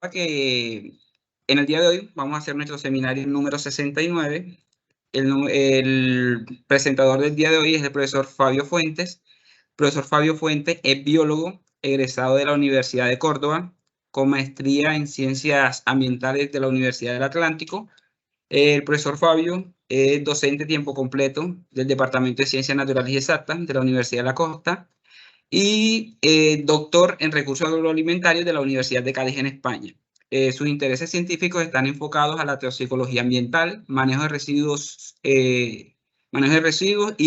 Que en el día de hoy vamos a hacer nuestro seminario número 69. El presentador del día de hoy es el profesor Fabio Fuentes. Profesor Fabio Fuentes es biólogo egresado de la Universidad de Córdoba, con maestría en ciencias ambientales de la Universidad del Atlántico. El profesor Fabio es docente tiempo completo del Departamento de Ciencias Naturales y Exactas de la Universidad de la Costa y doctor en recursos agroalimentarios de la Universidad de Cádiz en España. Sus intereses científicos están enfocados a la toxicología ambiental, manejo de residuos y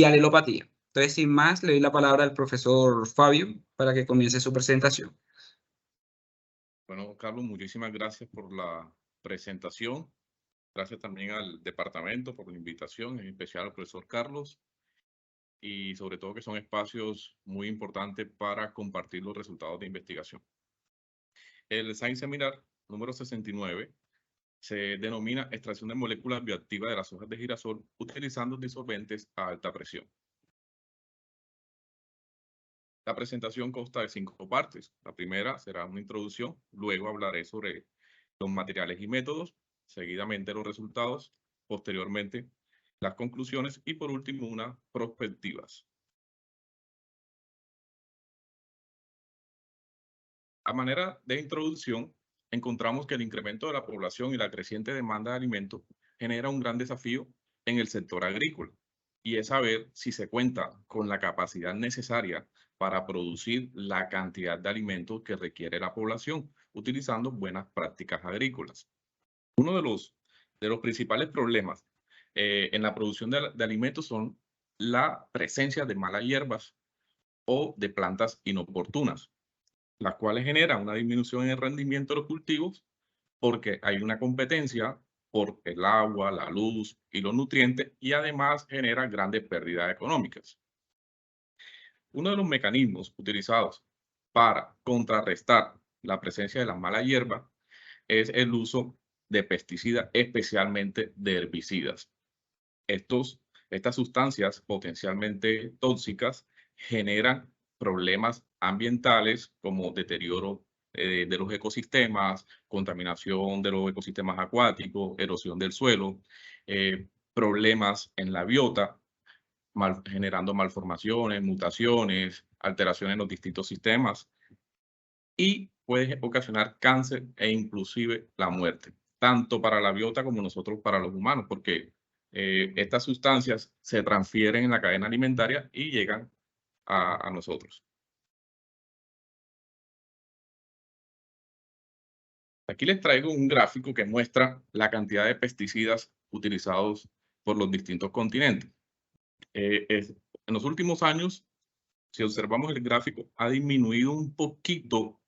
alelopatía. Entonces, sin más, le doy la palabra al profesor Fabio para que comience su presentación. Bueno, Carlos, muchísimas gracias por la presentación. Gracias también al departamento por la invitación, en especial al profesor Carlos, y sobre todo que son espacios muy importantes para compartir los resultados de investigación. El Science Seminar número 69 se denomina extracción de moléculas bioactivas de las hojas de girasol utilizando disolventes a alta presión. La presentación consta de 5 partes. La primera será una introducción, luego hablaré sobre los materiales y métodos, seguidamente los resultados, posteriormente las conclusiones y por último unas perspectivas. A manera de introducción, encontramos que el incremento de la población y la creciente demanda de alimentos genera un gran desafío en el sector agrícola, y es saber si se cuenta con la capacidad necesaria para producir la cantidad de alimentos que requiere la población, utilizando buenas prácticas agrícolas. Uno de los principales problemas en la producción de alimentos son la presencia de malas hierbas o de plantas inoportunas, las cuales generan una disminución en el rendimiento de los cultivos porque hay una competencia por el agua, la luz y los nutrientes, y además genera grandes pérdidas económicas. Uno de los mecanismos utilizados para contrarrestar la presencia de las malas hierbas es el uso de pesticidas, especialmente de herbicidas. Estas sustancias potencialmente tóxicas generan problemas ambientales como deterioro de los ecosistemas, contaminación de los ecosistemas acuáticos, erosión del suelo, problemas en la biota, generando malformaciones, mutaciones, alteraciones en los distintos sistemas y puede ocasionar cáncer e inclusive la muerte, tanto para la biota como nosotros para los humanos, porque estas sustancias se transfieren en la cadena alimentaria y llegan a nosotros. Aquí les traigo un gráfico que muestra la cantidad de pesticidas utilizados por los distintos continentes. En los últimos años, si observamos el gráfico, ha disminuido un poquito.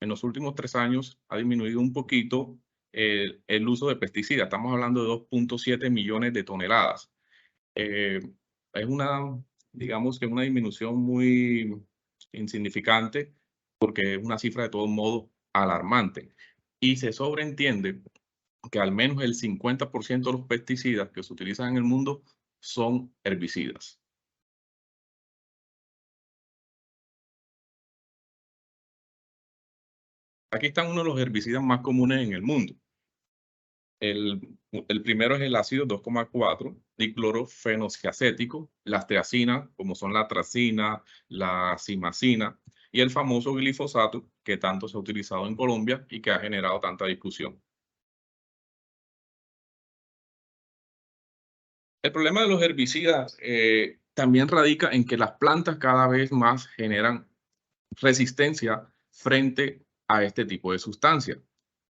En los últimos 3 años ha disminuido un poquito el uso de pesticidas. Estamos hablando de 2.7 millones de toneladas. Eh, es una, digamos que una disminución muy insignificante porque es una cifra de todos modos alarmante. Y se sobreentiende que al menos el 50% de los pesticidas que se utilizan en el mundo son herbicidas. Aquí están uno de los herbicidas más comunes en el mundo. El primero es el ácido 2,4 diclorofenociacético, las triacinas, como son la tracina, la cimacina, y el famoso glifosato, que tanto se ha utilizado en Colombia y que ha generado tanta discusión. El problema de los herbicidas también radica en que las plantas cada vez más generan resistencia frente a este tipo de sustancias,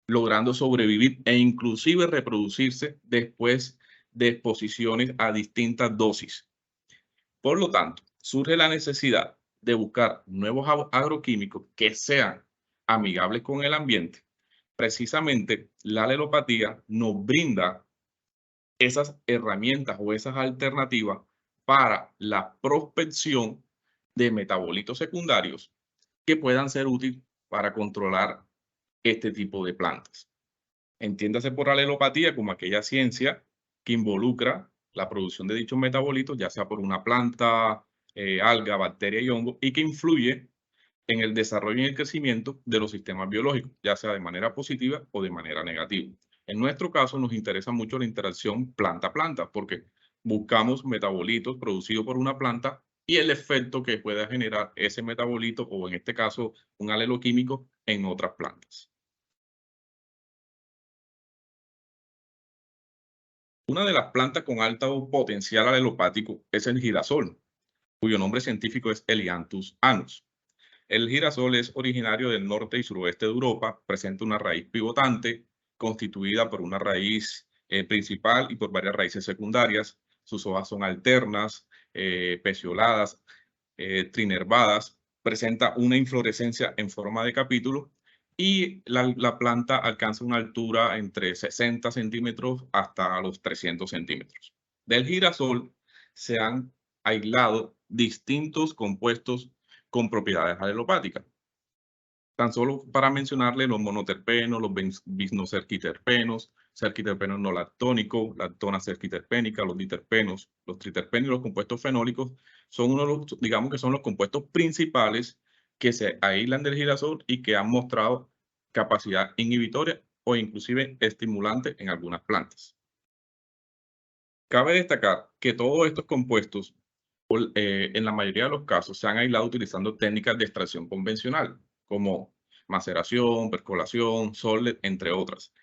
logrando sobrevivir e inclusive reproducirse después de exposiciones a distintas dosis. Por lo tanto, surge la necesidad de buscar nuevos agroquímicos que sean amigables con el ambiente. Precisamente la alelopatía nos brinda esas herramientas o esas alternativas para la prospección de metabolitos secundarios que puedan ser útiles para controlar este tipo de plantas. Entiéndase por alelopatía como aquella ciencia que involucra la producción de dichos metabolitos, ya sea por una planta, alga, bacteria y hongo, y que influye en el desarrollo y el crecimiento de los sistemas biológicos, ya sea de manera positiva o de manera negativa. En nuestro caso nos interesa mucho la interacción planta-planta, porque buscamos metabolitos producidos por una planta y el efecto que pueda generar ese metabolito, o en este caso un alelo químico, en otras plantas. Una de las plantas con alto potencial alelopático es el girasol, cuyo nombre científico es Helianthus anus. El girasol es originario del norte y suroeste de Europa, presenta una raíz pivotante constituida por una raíz principal y por varias raíces secundarias. Sus hojas son alternas, pecioladas, trinervadas, presenta una inflorescencia en forma de capítulo y la planta alcanza una altura entre 60 centímetros hasta los 300 centímetros. Del girasol se han aislado distintos compuestos con propiedades alelopáticas. Tan solo para mencionarle los monoterpenos, los bisnocerquiterpenos, cerquiterpenos no lactónicos, lactona cerquiterpénica, los diterpenos, los triterpenos y los compuestos fenólicos son uno de los, digamos que son los compuestos principales que se aíslan del girasol y que han mostrado capacidad inhibitoria o inclusive estimulante en algunas plantas. Cabe destacar que todos estos compuestos, en la mayoría de los casos, se han aislado utilizando técnicas de extracción convencional, como maceración, percolación, solder, entre otras.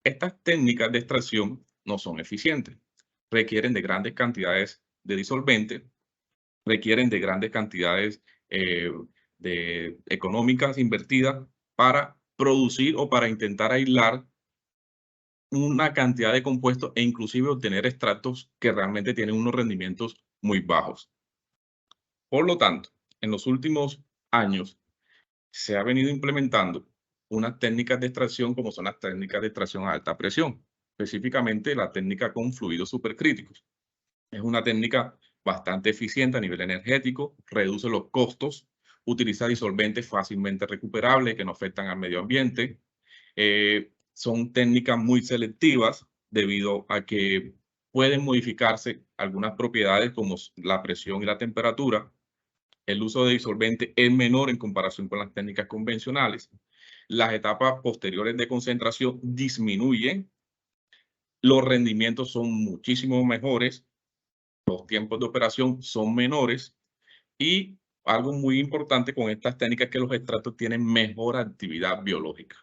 Estas técnicas de extracción no son eficientes, requieren de grandes cantidades de disolvente, requieren de grandes cantidades económicas invertidas para producir o para intentar aislar una cantidad de compuestos e inclusive obtener extractos que realmente tienen unos rendimientos muy bajos. Por lo tanto, en los últimos años se ha venido implementando unas técnicas de extracción como son las técnicas de extracción a alta presión, específicamente la técnica con fluidos supercríticos. Es una técnica bastante eficiente a nivel energético, reduce los costos, utiliza disolventes fácilmente recuperables que no afectan al medio ambiente. Son técnicas muy selectivas debido a que pueden modificarse algunas propiedades como la presión y la temperatura. El uso de disolvente es menor en comparación con las técnicas convencionales. Las etapas posteriores de concentración disminuyen. Los rendimientos son muchísimo mejores. Los tiempos de operación son menores. Y algo muy importante con estas técnicas es que los extractos tienen mejor actividad biológica.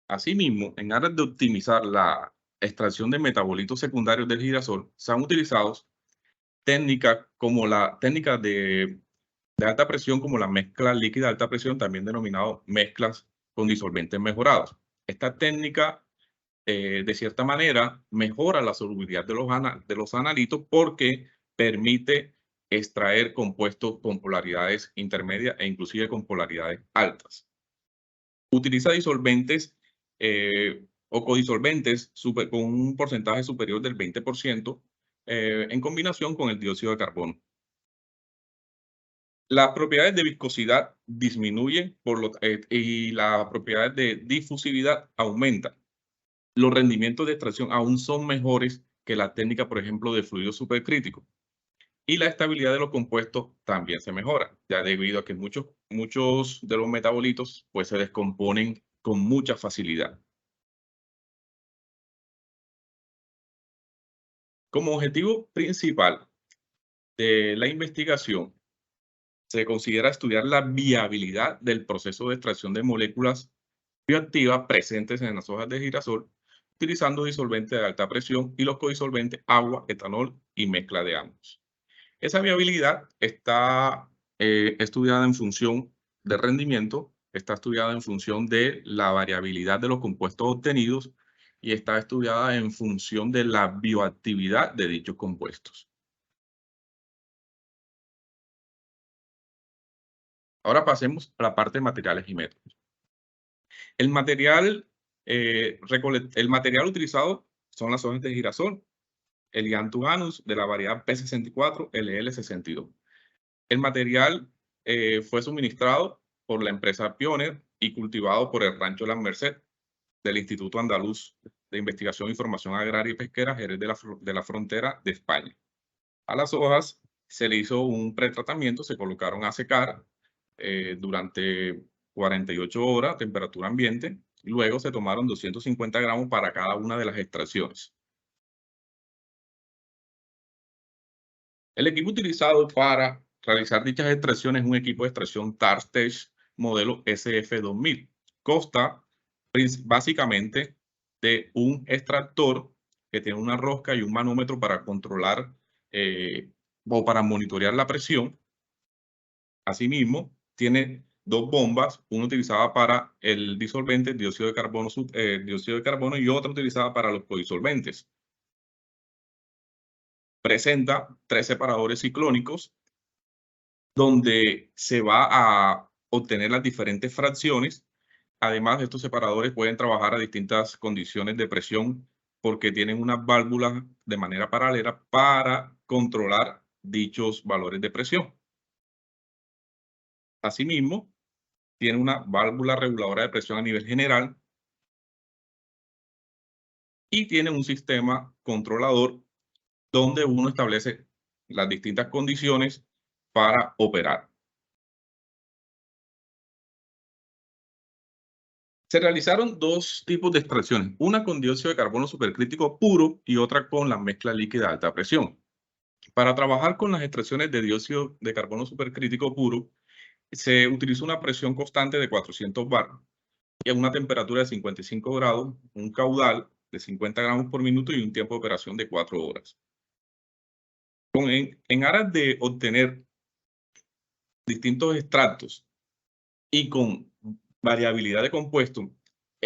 Asimismo, en aras de optimizar la extracción de metabolitos secundarios del girasol, se han utilizado técnicas como la técnica de alta presión, como la mezcla líquida de alta presión, también denominado mezclas con disolventes mejorados. Esta técnica, de cierta manera, mejora la solubilidad de los analitos porque permite extraer compuestos con polaridades intermedias e inclusive con polaridades altas. Utiliza disolventes o codisolventes con un porcentaje superior del 20% en combinación con el dióxido de carbono. Las propiedades de viscosidad disminuyen y las propiedades de difusividad aumentan. Los rendimientos de extracción aún son mejores que la técnica, por ejemplo, de fluido supercrítico. Y la estabilidad de los compuestos también se mejora, ya debido a que muchos de los metabolitos pues, se descomponen con mucha facilidad. Como objetivo principal de la investigación, se considera estudiar la viabilidad del proceso de extracción de moléculas bioactivas presentes en las hojas de girasol, utilizando disolventes de alta presión y los codisolventes agua, etanol y mezcla de ambos. Esa viabilidad está estudiada en función del rendimiento, está estudiada en función de la variabilidad de los compuestos obtenidos y está estudiada en función de la bioactividad de dichos compuestos. Ahora pasemos a la parte de materiales y métodos. El material utilizado son las hojas de girasol, Helianthus anus de la variedad P64, LL62. El material fue suministrado por la empresa Pioneer y cultivado por el Rancho Las Merced del Instituto Andaluz de Investigación y Formación Agraria y Pesquera, Jerez de la Frontera de España. A las hojas se le hizo un pretratamiento, se colocaron a secar durante 48 horas, temperatura ambiente. Luego se tomaron 250 gramos para cada una de las extracciones. El equipo utilizado para realizar dichas extracciones es un equipo de extracción TARS-TECH modelo SF2000. Consta básicamente de un extractor que tiene una rosca y un manómetro para controlar o para monitorear la presión. Asimismo, tiene dos bombas, una utilizada para el disolvente, dióxido de carbono, y otra utilizada para los codisolventes. Presenta 3 separadores ciclónicos donde se va a obtener las diferentes fracciones. Además, estos separadores pueden trabajar a distintas condiciones de presión porque tienen unas válvulas de manera paralela para controlar dichos valores de presión. Asimismo, tiene una válvula reguladora de presión a nivel general y tiene un sistema controlador donde uno establece las distintas condiciones para operar. Se realizaron dos tipos de extracciones, una con dióxido de carbono supercrítico puro y otra con la mezcla líquida de alta presión. Para trabajar con las extracciones de dióxido de carbono supercrítico puro, se utilizó una presión constante de 400 bar y a una temperatura de 55 grados, un caudal de 50 gramos por minuto y un tiempo de operación de 4 horas. En aras de obtener distintos extractos y con variabilidad de compuesto,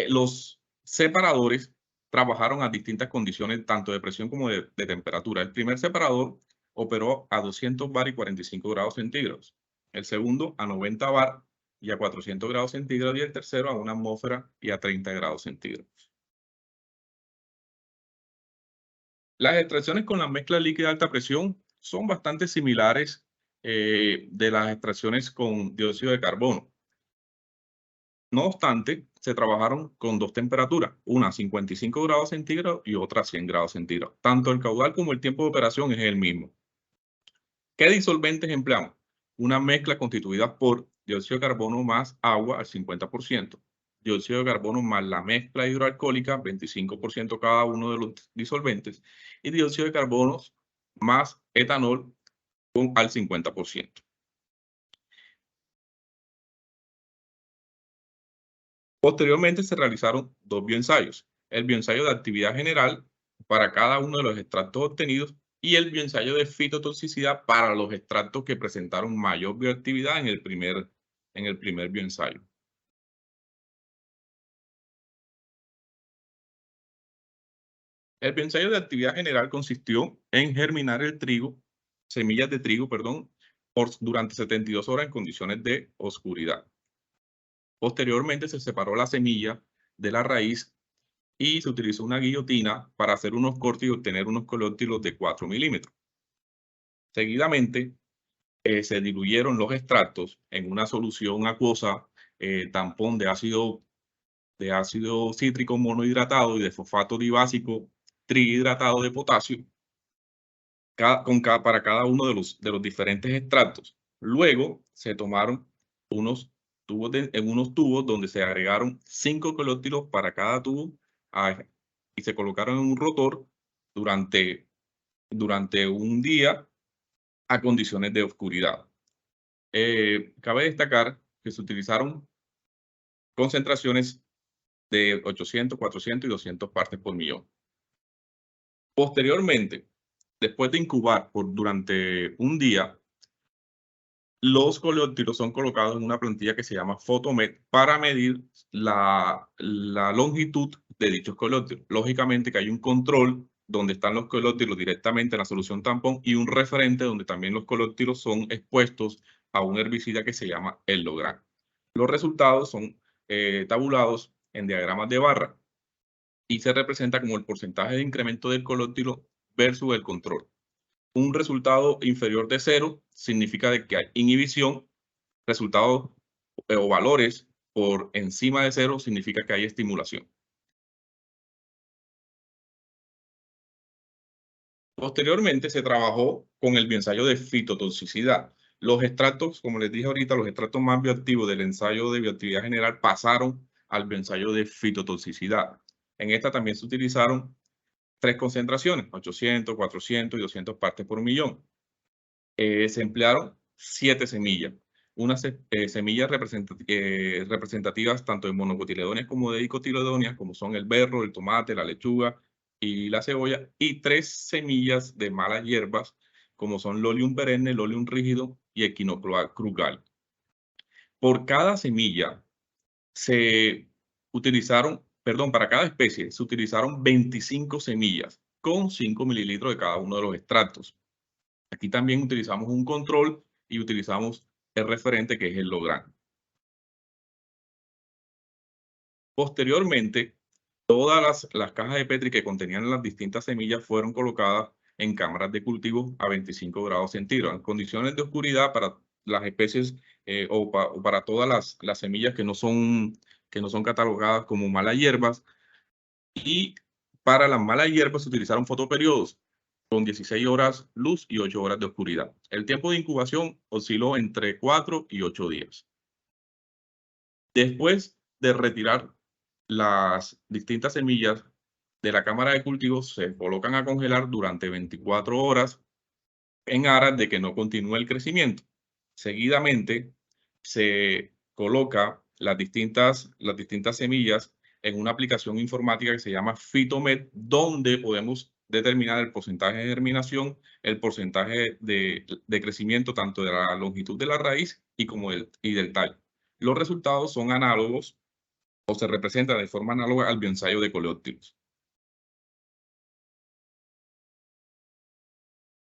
los separadores trabajaron a distintas condiciones, tanto de presión como de temperatura. El primer separador operó a 200 bar y 45 grados centígrados. El segundo a 90 bar y a 400 grados centígrados. Y el tercero a una atmósfera y a 30 grados centígrados. Las extracciones con la mezcla líquida de alta presión son bastante similares de las extracciones con dióxido de carbono. No obstante, se trabajaron con dos temperaturas, una a 55 grados centígrados y otra a 100 grados centígrados. Tanto el caudal como el tiempo de operación es el mismo. ¿Qué disolventes empleamos? Una mezcla constituida por dióxido de carbono más agua al 50%, dióxido de carbono más la mezcla hidroalcohólica, 25% cada uno de los disolventes, y dióxido de carbono más etanol al 50%. Posteriormente se realizaron dos bioensayos, el bioensayo de actividad general para cada uno de los extractos obtenidos y el bioensayo de fitotoxicidad para los extractos que presentaron mayor bioactividad en el primer bioensayo. El bioensayo de actividad general consistió en germinar el trigo, semillas de trigo, perdón, durante 72 horas en condiciones de oscuridad. Posteriormente se separó la semilla de la raíz y se utilizó una guillotina para hacer unos cortes y obtener unos colóctilos de 4 milímetros. Seguidamente, se diluyeron los extractos en una solución acuosa, tampón de ácido cítrico monohidratado y de fosfato dibásico trihidratado de potasio para cada uno de los diferentes extractos. Luego se tomaron unos tubos en unos tubos donde se agregaron 5 colóctilos para cada tubo y se colocaron en un rotor durante un día a condiciones de oscuridad. Cabe destacar que se utilizaron concentraciones de 800, 400 y 200 partes por millón. Posteriormente, después de incubar durante un día, los colóctilos son colocados en una plantilla que se llama Photomet para medir la longitud de dichos colóctilos. Lógicamente que hay un control donde están los colóctilos directamente en la solución tampón y un referente donde también los colóctilos son expuestos a un herbicida que se llama el Logran. Los resultados son tabulados en diagramas de barra y se representa como el porcentaje de incremento del colóctilo versus el control. Un resultado inferior de 0 significa de que hay inhibición. Resultados o valores por encima de 0 significa que hay estimulación. Posteriormente se trabajó con el bioensayo de fitotoxicidad. Los extractos, como les dije ahorita, los extractos más bioactivos del ensayo de bioactividad general pasaron al bioensayo de fitotoxicidad. En esta también se utilizaron 3 concentraciones, 800, 400 y 200 partes por millón. Se emplearon 7 semillas, unas semillas representativas tanto de monocotiledóneas como de dicotiledóneas, como son el berro, el tomate, la lechuga y la cebolla, y 3 semillas de malas hierbas, como son Lolium perenne, Lolium rígido y Echinocrugal. Por cada semilla se utilizaron, perdón, para cada especie se utilizaron 25 semillas con 5 mililitros de cada uno de los extractos. Aquí también utilizamos un control y utilizamos el referente, que es el lográn. Posteriormente, todas las cajas de Petri que contenían las distintas semillas fueron colocadas en cámaras de cultivo a 25 grados centígrados, en condiciones de oscuridad para las especies o para todas las semillas que no son catalogadas como malas hierbas. Y para las malas hierbas se utilizaron fotoperiodos con 16 horas luz y 8 horas de oscuridad. El tiempo de incubación osciló entre 4 y 8 días. Después de retirar las distintas semillas de la cámara de cultivo, se colocan a congelar durante 24 horas en aras de que no continúe el crecimiento. Seguidamente, se coloca las distintas semillas en una aplicación informática que se llama Phytomed, donde podemos determinar el porcentaje de germinación, el porcentaje de crecimiento tanto de la longitud de la raíz y del tallo. Los resultados son análogos o se representan de forma análoga al bioensayo de coleópteros.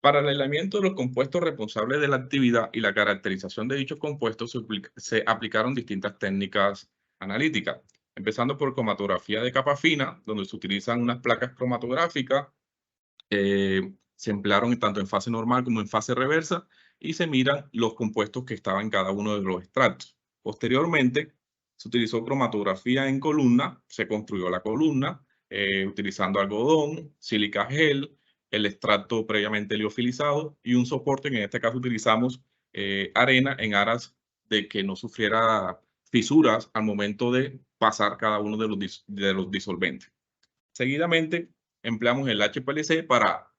Para el aislamiento de los compuestos responsables de la actividad y la caracterización de dichos compuestos se aplicaron distintas técnicas analíticas, empezando por cromatografía de capa fina, donde se utilizan unas placas cromatográficas, se emplearon tanto en fase normal como en fase reversa y se miran los compuestos que estaban en cada uno de los extractos. Posteriormente, se utilizó cromatografía en columna, se construyó la columna utilizando algodón, sílica gel, el extracto previamente liofilizado y un soporte, que en este caso utilizamos arena en aras de que no sufriera fisuras al momento de pasar cada uno de los disolventes. Seguidamente, empleamos el HPLC para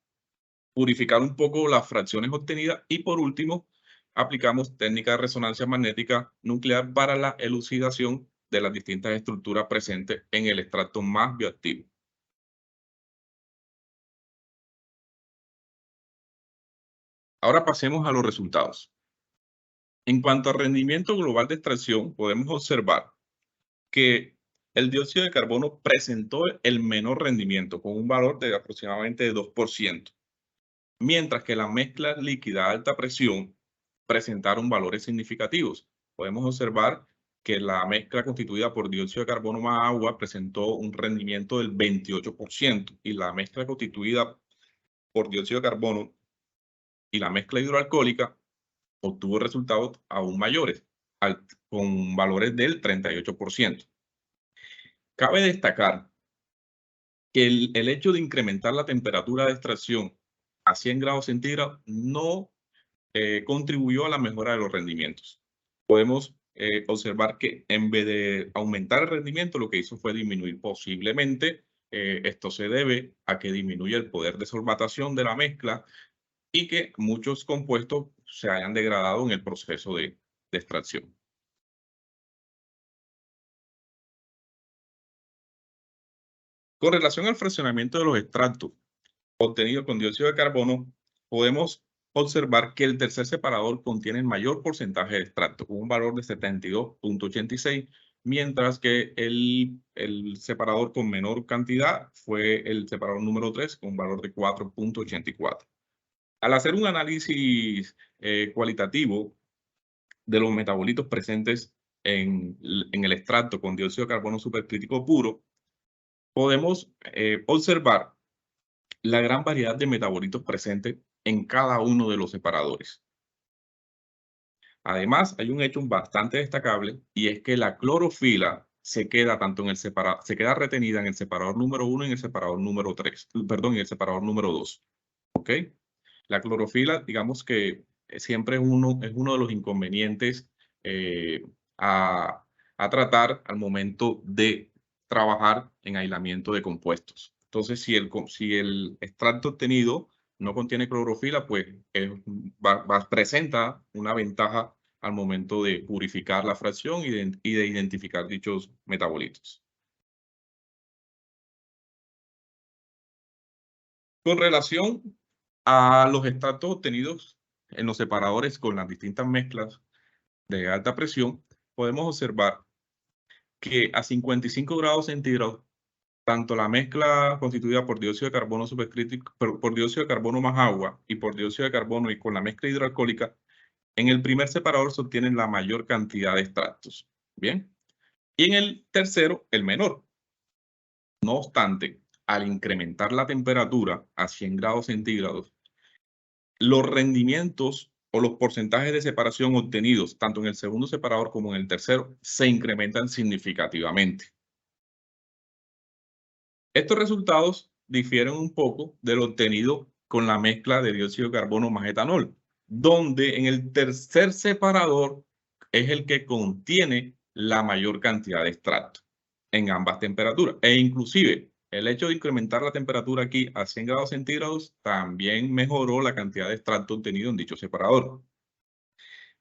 purificar un poco las fracciones obtenidas y por último, aplicamos técnica de resonancia magnética nuclear para la elucidación de las distintas estructuras presentes en el extracto más bioactivo. Ahora pasemos a los resultados. En cuanto al rendimiento global de extracción, podemos observar que el dióxido de carbono presentó el menor rendimiento, con un valor de aproximadamente 2%, mientras que la mezcla líquida a alta presión presentaron valores significativos. Podemos observar que la mezcla constituida por dióxido de carbono más agua presentó un rendimiento del 28% y la mezcla constituida por dióxido de carbono y la mezcla hidroalcohólica obtuvo resultados aún mayores, con valores del 38%. Cabe destacar que el hecho de incrementar la temperatura de extracción a 100 grados centígrados no contribuyó a la mejora de los rendimientos. Podemos observar que en vez de aumentar el rendimiento, lo que hizo fue disminuir. Posiblemente esto se debe a que disminuye el poder de solvatación de la mezcla y que muchos compuestos se hayan degradado en el proceso de extracción. Con relación al fraccionamiento de los extractos obtenidos con dióxido de carbono, podemos observar que el tercer separador contiene el mayor porcentaje de extracto, con un valor de 72.86, mientras que el separador con menor cantidad fue el separador número 3, con un valor de 4.84. Al hacer un análisis cualitativo de los metabolitos presentes en el extracto con dióxido de carbono supercrítico puro, podemos observar la gran variedad de metabolitos presentes en cada uno de los separadores. Además, hay un hecho bastante destacable y es que la clorofila se queda retenida en el separador número 1 y en el separador número 3, perdón, y el separador número 2. ¿Ok? La clorofila, digamos que siempre es uno de los inconvenientes a, a tratar al momento de trabajar en aislamiento de compuestos. Entonces, si el extracto obtenido no contiene clorofila, pues presenta una ventaja al momento de purificar la fracción y de identificar dichos metabolitos. Con relación a los extractos obtenidos en los separadores con las distintas mezclas de alta presión, podemos observar que a 55 grados centígrados, tanto la mezcla constituida por dióxido de carbono supercrítico, por dióxido de carbono más agua y por dióxido de carbono y con la mezcla hidroalcohólica, en el primer separador se obtienen la mayor cantidad de extractos. Bien. Y en el tercero, el menor. No obstante, al incrementar la temperatura a 100 grados centígrados, los rendimientos o los porcentajes de separación obtenidos tanto en el segundo separador como en el tercero se incrementan significativamente. Estos resultados difieren un poco de lo obtenido con la mezcla de dióxido de carbono más etanol, donde en el tercer separador es el que contiene la mayor cantidad de extracto en ambas temperaturas. E inclusive el hecho de incrementar la temperatura aquí a 100 grados centígrados también mejoró la cantidad de extracto obtenido en dicho separador.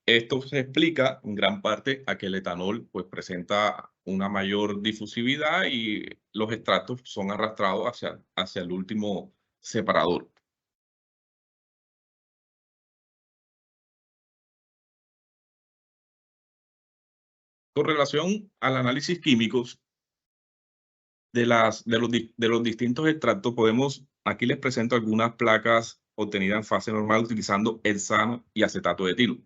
Esto se explica en gran parte a que el etanol pues, presenta una mayor difusividad y los extractos son arrastrados hacia el último separador. Con relación al análisis químicos de los distintos extractos, aquí les presento algunas placas obtenidas en fase normal utilizando hexano y acetato de etilo.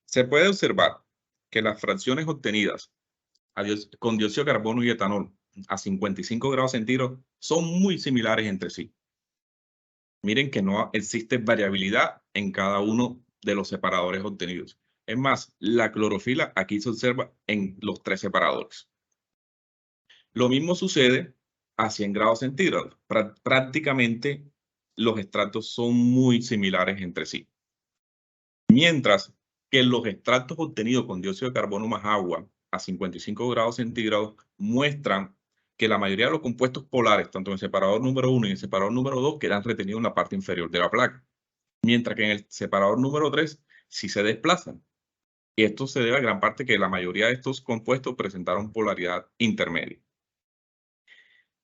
Se puede observar que las fracciones obtenidas con dióxido de carbono y etanol a 55 grados centígrados son muy similares entre sí. Miren que no existe variabilidad en cada uno de los separadores obtenidos. Es más, la clorofila aquí se observa en los 3 separadores. Lo mismo sucede a 100 grados centígrados. Prácticamente los extractos son muy similares entre sí. Mientras que los extractos obtenidos con dióxido de carbono más agua a 55 grados centígrados muestran que la mayoría de los compuestos polares, tanto en el separador número 1 y en el separador número 2, quedan retenidos en la parte inferior de la placa, mientras que en el separador número 3 sí se desplazan. Y esto se debe a gran parte que la mayoría de estos compuestos presentaron polaridad intermedia.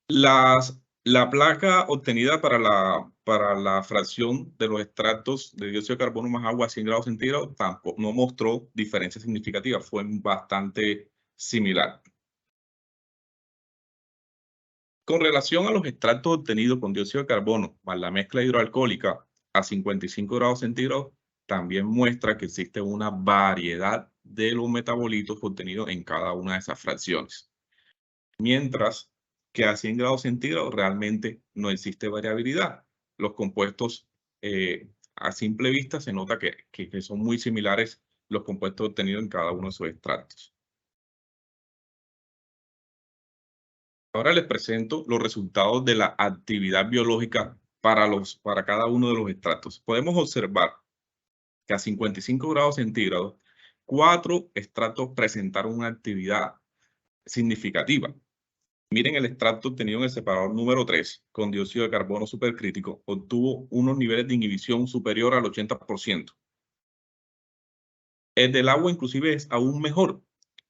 La placa obtenida para la fracción de los extractos de dióxido de carbono más agua a 100 grados centígrados tampoco no mostró diferencia significativa, fue bastante similar. Con relación a los extractos obtenidos con dióxido de carbono más la mezcla hidroalcohólica a 55 grados centígrados, también muestra que existe una variedad de los metabolitos obtenidos en cada una de esas fracciones. Mientras que a 100 grados centígrados realmente no existe variabilidad. Los compuestos, a simple vista, se nota que son muy similares los compuestos obtenidos en cada uno de sus extractos. Ahora les presento los resultados de la actividad biológica para cada uno de los extractos. Podemos observar que a 55 grados centígrados, 4 extractos presentaron una actividad significativa. Miren el extracto obtenido en el separador número 3 con dióxido de carbono supercrítico, obtuvo unos niveles de inhibición superior al 80%. El del agua inclusive es aún mejor,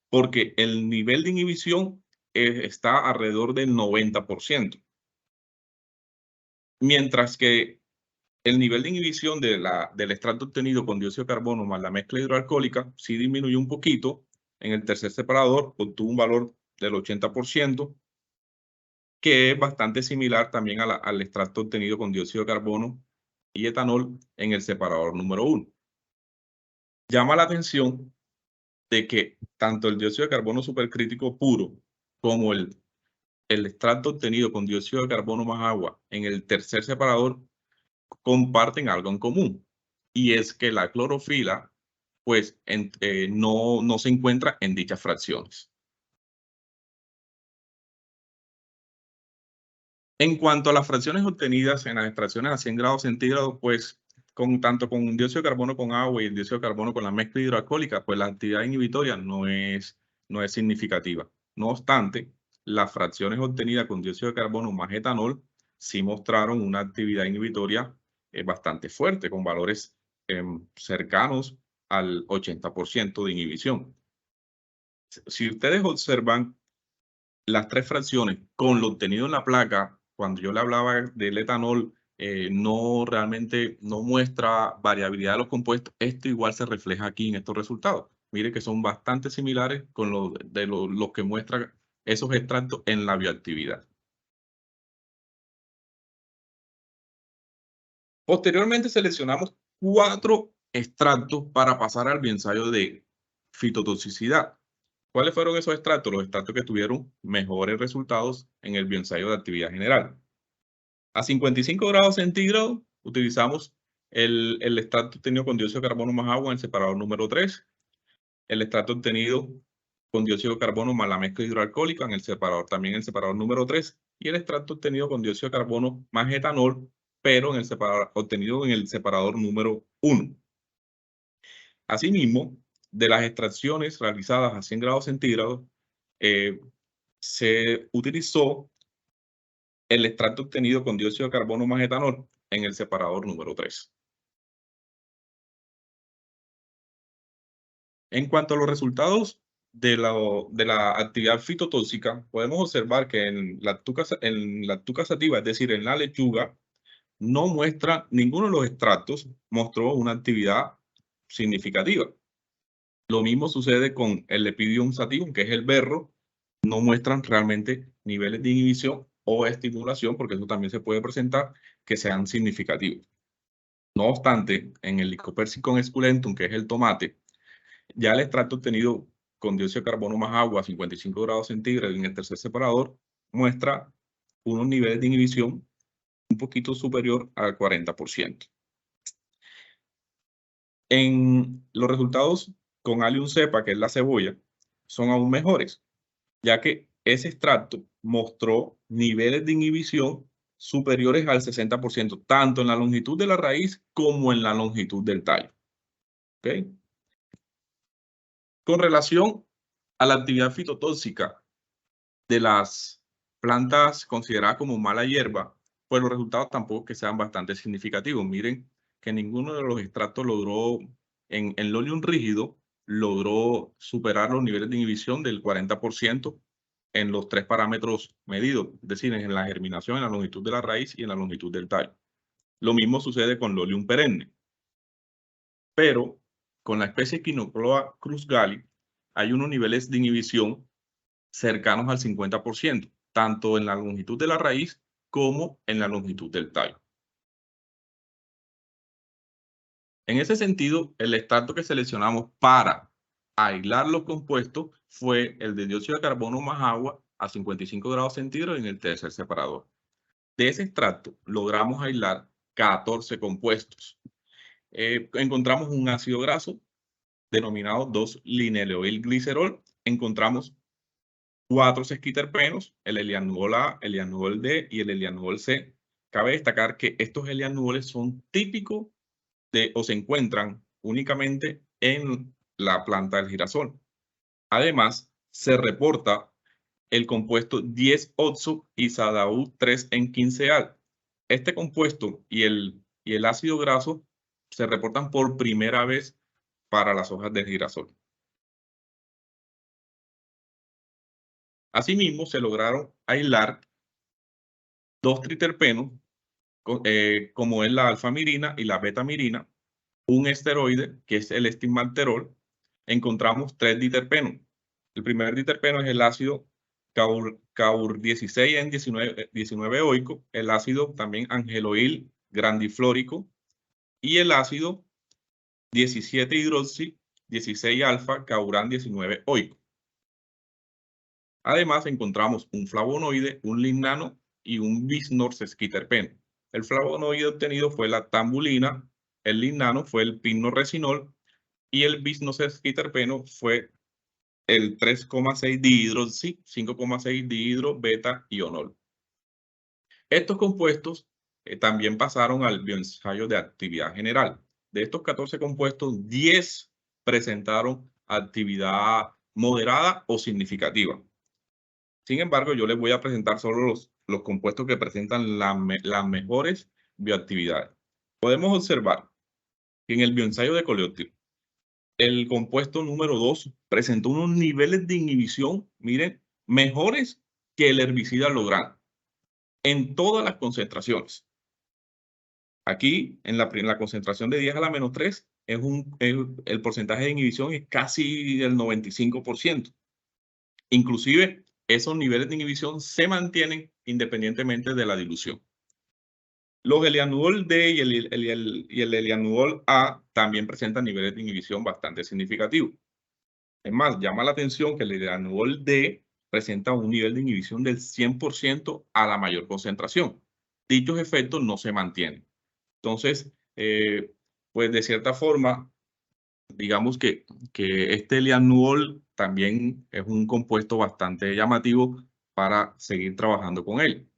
porque el nivel de inhibición está alrededor del 90%. Mientras que el nivel de inhibición del extracto obtenido con dióxido de carbono más la mezcla hidroalcohólica sí disminuyó un poquito. En el tercer separador obtuvo un valor del 80%. Que es bastante similar también al extracto obtenido con dióxido de carbono y etanol en el separador número 1. Llama la atención de que tanto el dióxido de carbono supercrítico puro como el extracto obtenido con dióxido de carbono más agua en el tercer separador comparten algo en común, y es que la clorofila pues no se encuentra en dichas fracciones. En cuanto a las fracciones obtenidas en las extracciones a 100 grados centígrados, pues tanto con dióxido de carbono con agua y el dióxido de carbono con la mezcla hidroalcohólica, pues la actividad inhibitoria no es significativa. No obstante, las fracciones obtenidas con dióxido de carbono más etanol sí mostraron una actividad inhibitoria bastante fuerte, con valores cercanos al 80% de inhibición. Si ustedes observan las tres fracciones con lo obtenido en la placa, cuando yo le hablaba del etanol, realmente no muestra variabilidad de los compuestos. Esto igual se refleja aquí en estos resultados. Mire que son bastante similares con los que muestran esos extractos en la bioactividad. Posteriormente seleccionamos 4 extractos para pasar al bioensayo de fitotoxicidad. ¿Cuáles fueron esos extractos? Los extractos que tuvieron mejores resultados en el bioensayo de actividad general. A 55 grados centígrados utilizamos el extracto obtenido con dióxido de carbono más agua en el separador número 3, el extracto obtenido con dióxido de carbono más la mezcla hidroalcohólica en el separador número 3, y el extracto obtenido con dióxido de carbono más etanol, pero obtenido en el separador número 1. Asimismo, de las extracciones realizadas a 100 grados centígrados, se utilizó el extracto obtenido con dióxido de carbono más etanol en el separador número 3. En cuanto a los resultados de la actividad fitotóxica, podemos observar que en la tuca sativa, es decir, en la lechuga, no muestra ninguno de los extractos, mostró una actividad significativa. Lo mismo sucede con el Lepidium sativum, que es el berro, no muestran realmente niveles de inhibición o estimulación, porque eso también se puede presentar, que sean significativos. No obstante, en el Lycopersicum esculentum, que es el tomate, ya el extracto obtenido con dióxido de carbono más agua a 55 grados centígrados en el tercer separador muestra unos niveles de inhibición un poquito superior al 40%. En los resultados con Allium cepa, que es la cebolla, son aún mejores, ya que ese extracto mostró niveles de inhibición superiores al 60%, tanto en la longitud de la raíz como en la longitud del tallo. ¿Okay? Con relación a la actividad fitotóxica de las plantas consideradas como mala hierba, pues los resultados tampoco que sean bastante significativos. Miren que ninguno de los extractos logró, en Lolium rígido, logró superar los niveles de inhibición del 40% en los 3 parámetros medidos, es decir, en la germinación, en la longitud de la raíz y en la longitud del tallo. Lo mismo sucede con Lolium perenne. Pero con la especie Quinocloa cruzgali hay unos niveles de inhibición cercanos al 50%, tanto en la longitud de la raíz como en la longitud del tallo. En ese sentido, el extracto que seleccionamos para aislar los compuestos fue el de dióxido de carbono más agua a 55 grados centígrados en el tercer separador. De ese extracto logramos aislar 14 compuestos. Encontramos un ácido graso denominado 2-lineoilglicerol. Encontramos 4 sesquiterpenos, el helianol A, el helianol D y el helianol C. Cabe destacar que estos helianoles son típicos o se encuentran únicamente en la planta del girasol. Además, se reporta el compuesto 10-oxo-isadaú 3-en-15-al. Este compuesto y el ácido graso se reportan por primera vez para las hojas del girasol. Asimismo, se lograron aislar 2 triterpenos, como es la alfamirina y la betamirina, un esteroide, que es el estigmalterol. Encontramos 3 diterpenos. El primer diterpeno es el ácido caur-16-en-19-oico, el ácido también angeloil grandiflórico y el ácido 17-hidroxi-16-alfa cauran 19-oico. Además, encontramos un flavonoide, un lignano y un bisnorsesquiterpeno. El flavonoide obtenido fue la tambulina, el lignano fue el pinorresinol y el bisnorsesquiterpeno fue el 3,6 dihidroxi, 5,6 dihidro beta ionol. Estos compuestos también pasaron al bioensayo de actividad general. De estos 14 compuestos, 10 presentaron actividad moderada o significativa. Sin embargo, yo les voy a presentar solo los compuestos que presentan las mejores bioactividades. Podemos observar que en el bioensayo de coleóptero, el compuesto número 2 presentó unos niveles de inhibición, miren, mejores que el herbicida Lográn en todas las concentraciones. Aquí, en la concentración de 10 a la menos 3, el porcentaje de inhibición es casi del 95%. Inclusive, esos niveles de inhibición se mantienen independientemente de la dilución. Los Elianudol D y el Elianudol A también presentan niveles de inhibición bastante significativos. Es más, llama la atención que el Elianudol D presenta un nivel de inhibición del 100% a la mayor concentración. Dichos efectos no se mantienen. Entonces, pues de cierta forma, digamos que este Elianudol también es un compuesto bastante llamativo para seguir trabajando con él.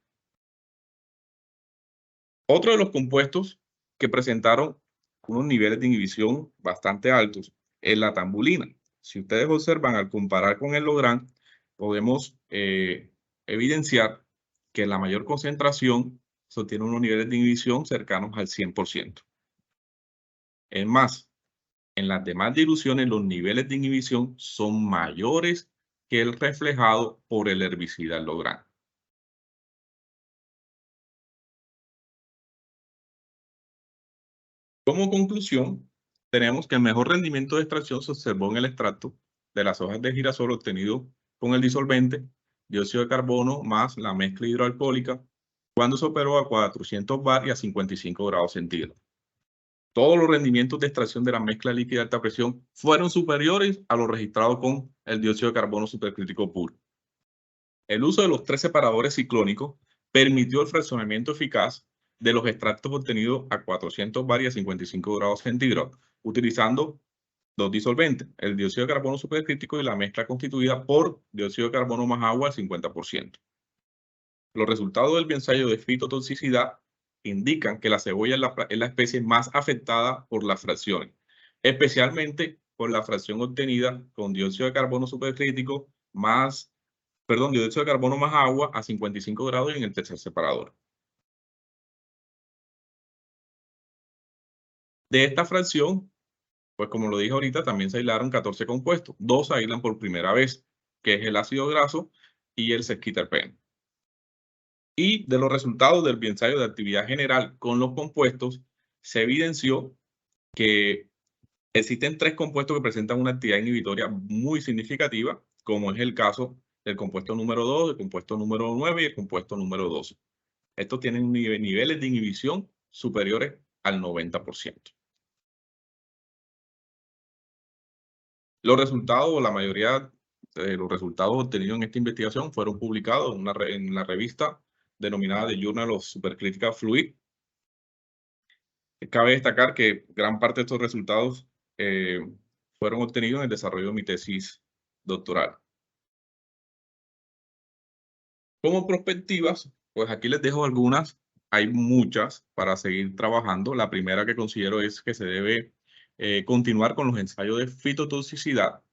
Otro de los compuestos que presentaron unos niveles de inhibición bastante altos es la tambulina. Si ustedes observan, al comparar con el Lográn, podemos evidenciar que la mayor concentración sostiene unos niveles de inhibición cercanos al 100%. Es más, en las demás diluciones los niveles de inhibición son mayores que el reflejado por el herbicida Lográn. Como conclusión, tenemos que el mejor rendimiento de extracción se observó en el extracto de las hojas de girasol obtenido con el disolvente, dióxido de carbono más la mezcla hidroalcohólica, cuando se operó a 400 bar y a 55 grados centígrados. Todos los rendimientos de extracción de la mezcla líquida de alta presión fueron superiores a los registrados con el dióxido de carbono supercrítico puro. El uso de los 3 separadores ciclónicos permitió el fraccionamiento eficaz de los extractos obtenidos a 400 bar y a 55 grados centígrados, utilizando dos disolventes, el dióxido de carbono supercrítico y la mezcla constituida por dióxido de carbono más agua al 50%. Los resultados del bioensayo de fitotoxicidad indican que la cebolla es la especie más afectada por las fracciones, especialmente por la fracción obtenida con dióxido de carbono supercrítico dióxido de carbono más agua a 55 grados y en el tercer separador. De esta fracción, pues como lo dije ahorita, también se aislaron 14 compuestos. 2 se aíslan por primera vez, que es el ácido graso y el sesquiterpeno. Y de los resultados del bioensayo de actividad general con los compuestos, se evidenció que existen 3 compuestos que presentan una actividad inhibitoria muy significativa, como es el caso del compuesto número 2, el compuesto número 9 y el compuesto número 12. Estos tienen niveles de inhibición superiores al 90%. Los resultados, o la mayoría de los resultados obtenidos en esta investigación fueron publicados en la revista denominada The Journal of Supercritical Fluid. Cabe destacar que gran parte de estos resultados fueron obtenidos en el desarrollo de mi tesis doctoral. Como perspectivas, pues aquí les dejo algunas. Hay muchas para seguir trabajando. La primera que considero es que se debe continuar con los ensayos de fitotoxicidad.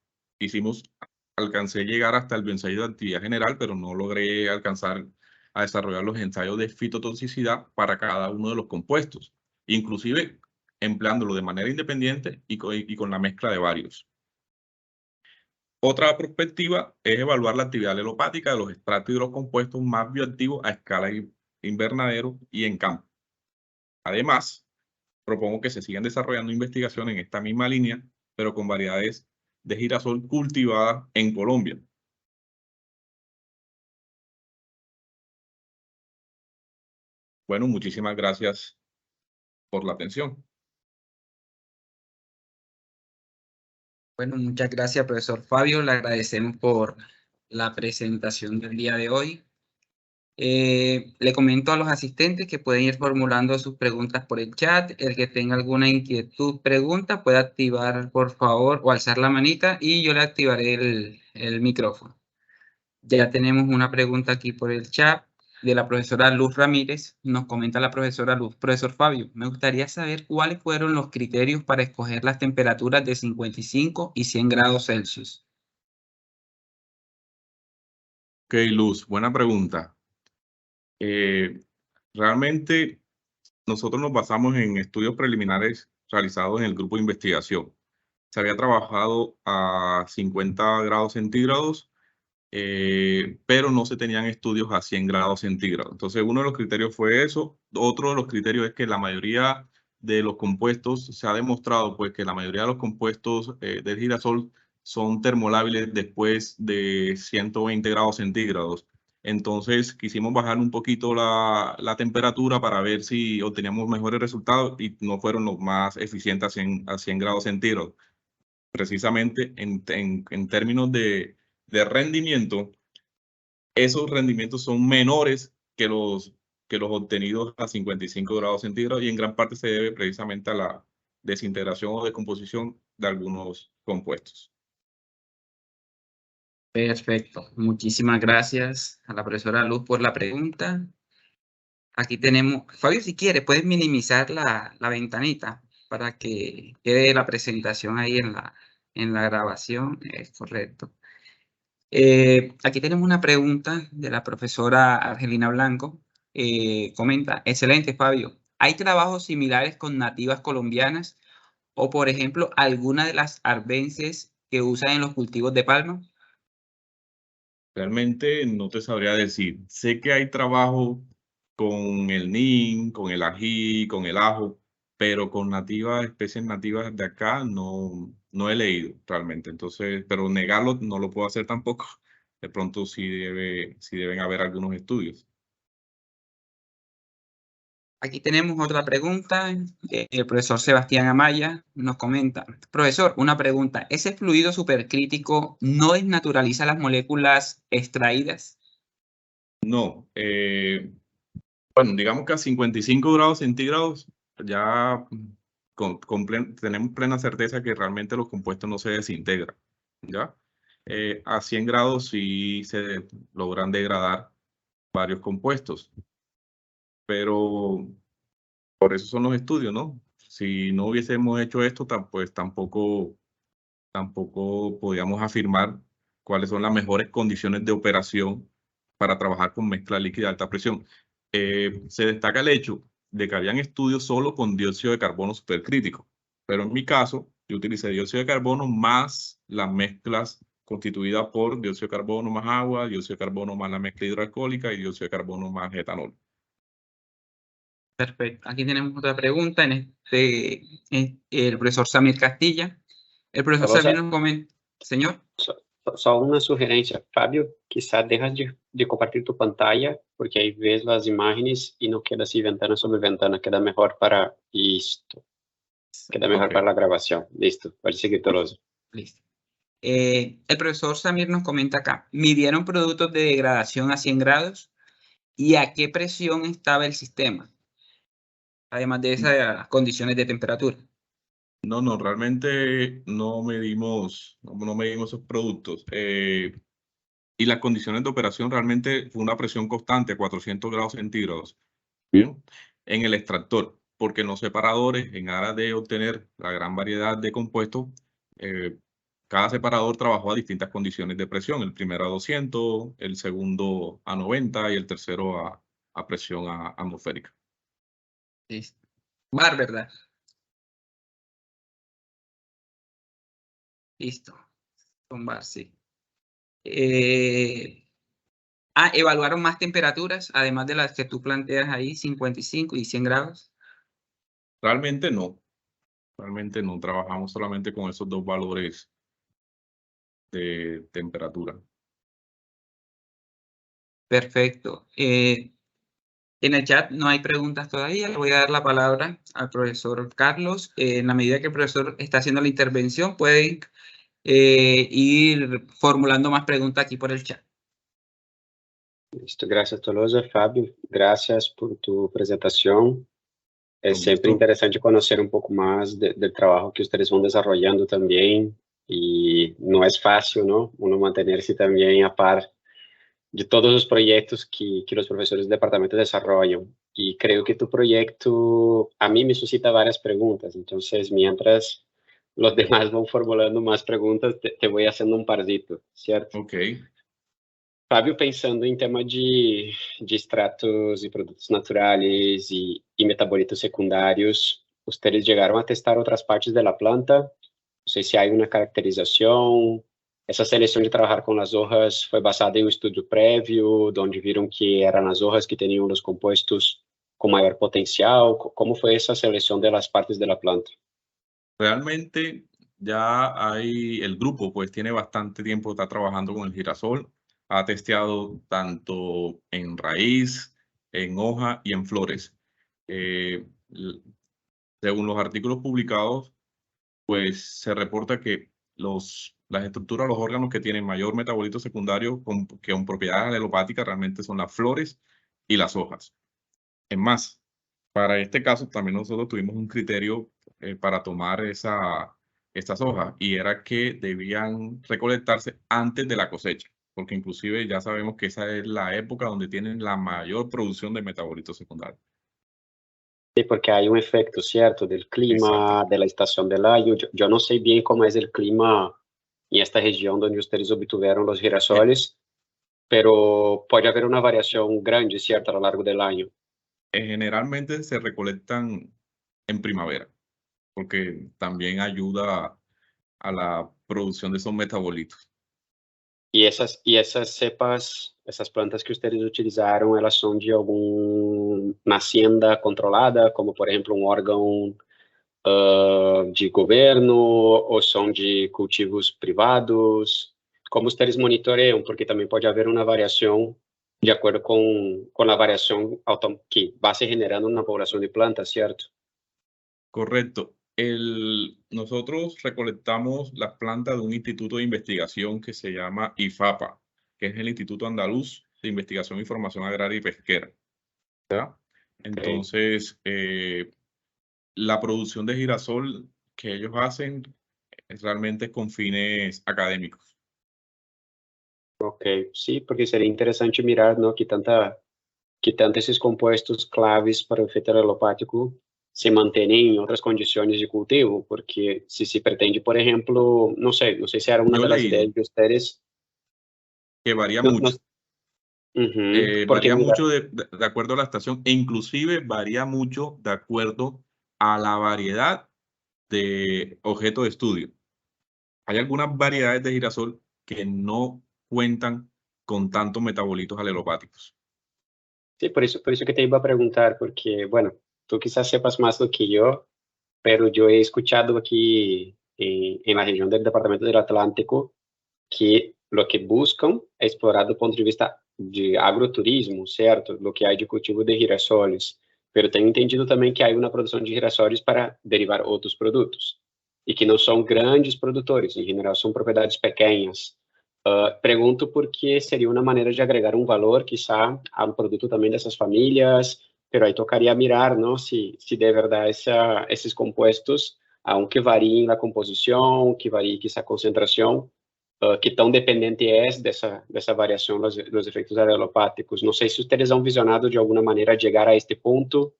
Alcancé a llegar hasta el bioensayo de actividad general, pero no logré alcanzar a desarrollar los ensayos de fitotoxicidad para cada uno de los compuestos, inclusive empleándolo de manera independiente y con la mezcla de varios. Otra perspectiva es evaluar la actividad alelopática de los extractos y de los compuestos más bioactivos a escala invernadero y en campo. Además, propongo que se sigan desarrollando investigaciones en esta misma línea, pero con variedades de girasol cultivadas en Colombia. Bueno, muchísimas gracias por la atención. Bueno, muchas gracias, profesor Fabio. Le agradecemos por la presentación del día de hoy. Le comento a los asistentes que pueden ir formulando sus preguntas por el chat. El que tenga alguna inquietud, pregunta, puede activar, por favor, o alzar la manita y yo le activaré el micrófono. Ya tenemos una pregunta aquí por el chat. de la profesora Luz Ramírez, nos comenta la profesora Luz: profesor Fabio, me gustaría saber cuáles fueron los criterios para escoger las temperaturas de 55 y 100 grados Celsius. Ok, Luz, buena pregunta. Realmente nosotros nos basamos en estudios preliminares realizados en el grupo de investigación. Se había trabajado a 50 grados centígrados, pero no se tenían estudios a 100 grados centígrados. Entonces, uno de los criterios fue eso. Otro de los criterios es que la mayoría de los compuestos, se ha demostrado pues que la mayoría de los compuestos del girasol son termolábiles después de 120 grados centígrados. Entonces, quisimos bajar un poquito la temperatura para ver si obteníamos mejores resultados y no fueron los más eficientes a 100 grados centígrados. Precisamente en términos de rendimiento, esos rendimientos son menores que los obtenidos a 55 grados centígrados y en gran parte se debe precisamente a la desintegración o descomposición de algunos compuestos. Perfecto. Muchísimas gracias a la profesora Luz por la pregunta. Aquí tenemos, Fabio, si quieres, puedes minimizar la ventanita para que quede la presentación ahí en la grabación. Es correcto. Aquí tenemos una pregunta de la profesora Argelina Blanco. Comenta: excelente, Fabio. ¿Hay trabajos similares con nativas colombianas o, por ejemplo, alguna de las arbences que usan en los cultivos de palma? Realmente no te sabría decir. Sé que hay trabajo con el NIM, con el ají, con el ajo, pero con nativas, especies nativas de acá no he leído realmente. Entonces, pero negarlo no lo puedo hacer tampoco. De pronto sí deben haber algunos estudios. Aquí tenemos otra pregunta. El profesor Sebastián Amaya nos comenta: profesor, una pregunta. ¿Ese fluido supercrítico no desnaturaliza las moléculas extraídas? No, bueno, digamos que a 55 grados centígrados ya tenemos plena certeza que realmente los compuestos no se desintegran, ¿ya? A 100 grados sí se logran degradar varios compuestos, pero por eso son los estudios, ¿no? Si no hubiésemos hecho esto, pues tampoco podíamos afirmar cuáles son las mejores condiciones de operación para trabajar con mezcla líquida de alta presión. Se destaca el hecho de que habían estudios solo con dióxido de carbono supercrítico, pero en mi caso yo utilicé dióxido de carbono más las mezclas constituidas por dióxido de carbono más agua, dióxido de carbono más la mezcla hidroalcohólica y dióxido de carbono más etanol. Perfecto. Aquí tenemos otra pregunta. El profesor Samir Castilla. El profesor Samir nos comenta. Señor. Só uma sugerência, Fábio, quizá deja de compartilhar tu pantalla, porque aí ves as imagens e não queda assim ventana sobre ventana, queda melhor para isto. Queda melhor Okay. para a gravação. Listo, pode seguir, Tolosa. Listo. El profesor Samir nos comenta acá: ¿midieron productos de degradación a 100 grados? ¿Y a qué presión estaba el sistema? Además de esas condiciones de temperatura. No, realmente no medimos esos productos. Y las condiciones de operación realmente fue una presión constante a 400 grados centígrados. Bien, en el extractor, porque en los separadores, en aras de obtener la gran variedad de compuestos, cada separador trabajó a distintas condiciones de presión. El primero a 200, el segundo a 90 y el tercero a presión atmosférica. Listo. Bar, ¿verdad? Listo. Con bar, sí. ¿Evaluaron más temperaturas, además de las que tú planteas ahí, 55 y 100 grados? Realmente no. Realmente no. Trabajamos solamente con esos dos valores de temperatura. Perfecto. En el chat no hay preguntas todavía. Le voy a dar la palabra al profesor Carlos. En la medida que el profesor está haciendo la intervención, pueden ir formulando más preguntas aquí por el chat. Listo, gracias, Tolosa. Fábio, gracias por tu apresentação. É sempre interessante conhecer um pouco mais do trabalho que vocês vão desenvolvendo também. E não é fácil, não? Uno manter-se também a par de todos los proyectos que los profesores del departamento desarrollan. Y creo que tu proyecto a mí me suscita varias preguntas. Entonces, mientras los demás van formulando más preguntas, te voy haciendo un parcito, ¿cierto? Ok. Fábio, pensando em tema de extratos e produtos naturais e metabolitos secundários, vocês chegaram a testar outras partes da planta? Não sei se há uma caracterização. Essa seleção de trabalhar com as hojas foi baseada em um estudo prévio, onde viram que eram as hojas que tinham os compostos com maior potencial. Como foi essa seleção das partes da planta? Realmente ya el grupo pues tiene bastante tiempo, está trabajando con el girasol, ha testeado tanto en raíz, en hoja y en flores. Según los artículos publicados, pues se reporta que las estructuras, los órganos que tienen mayor metabolito secundario con propiedades alelopáticas realmente son las flores y las hojas. Es más, para este caso también nosotros tuvimos un criterio para tomar estas hojas, y era que debían recolectarse antes de la cosecha, porque inclusive ya sabemos que esa es la época donde tienen la mayor producción de metabolitos secundarios. Sí, porque hay un efecto, ¿cierto? Del clima, de la estación del año. Yo no sé bien cómo es el clima en esta región donde ustedes obtuvieron los girasoles, pero puede haber una variación grande, ¿cierto? A lo largo del año. Generalmente se recolectan en primavera, porque también ayuda a la producción de esos metabolitos. E essas cepas, essas plantas que ustedes utilizaram, elas são de alguma hacienda controlada, como por exemplo um órgão de governo, ou são de cultivos privados? Como ustedes monitoreiam? Porque também pode haver uma variação de acordo com a variação que vai se generando na poblação de plantas, certo? Correcto. Nosotros recolectamos las plantas de un instituto de investigación que se llama IFAPA, que es el Instituto Andaluz de Investigación y Formación Agraria y Pesquera, ¿verdad? Entonces, la producción de girasol que ellos hacen es realmente con fines académicos. Ok, sim, porque seria interessante mirar, não, que tanto esses compostos claves para o efeito alelopático se manterem em outras condições de cultivo, porque se pretende, por exemplo, não sei se era uma das ideias de ustedes. Que varía mucho. Varía mucho de acuerdo a la estación, e inclusive varía mucho de acuerdo a la variedad de objeto de estudio. Hay algunas variedades de girasol que no cuentan con tantos metabolitos alelopáticos. Sí, por eso que te iba a preguntar, porque, bueno, tú quizás sepas más do que yo, pero yo he escuchado aquí en la región del Departamento del Atlántico que lo que buscan es explorar do ponto de vista de agroturismo, certo? Lo que hay de cultivo de girasoles, pero tenho entendido também que há uma produção de girasoles para derivar outros produtos, e que não são grandes produtores, em geral são propriedades pequenas. Pergunto porque seria uma maneira de agregar um valor, quizá, ao produto também dessas famílias, pero aí tocaria mirar, não, se de verdade esses compostos, aunque variem na composição, que varie quizá a concentração, que tão dependente é dessa variação dos efeitos alelopáticos. Não sei se vocês han visionado de alguma maneira chegar a este ponto,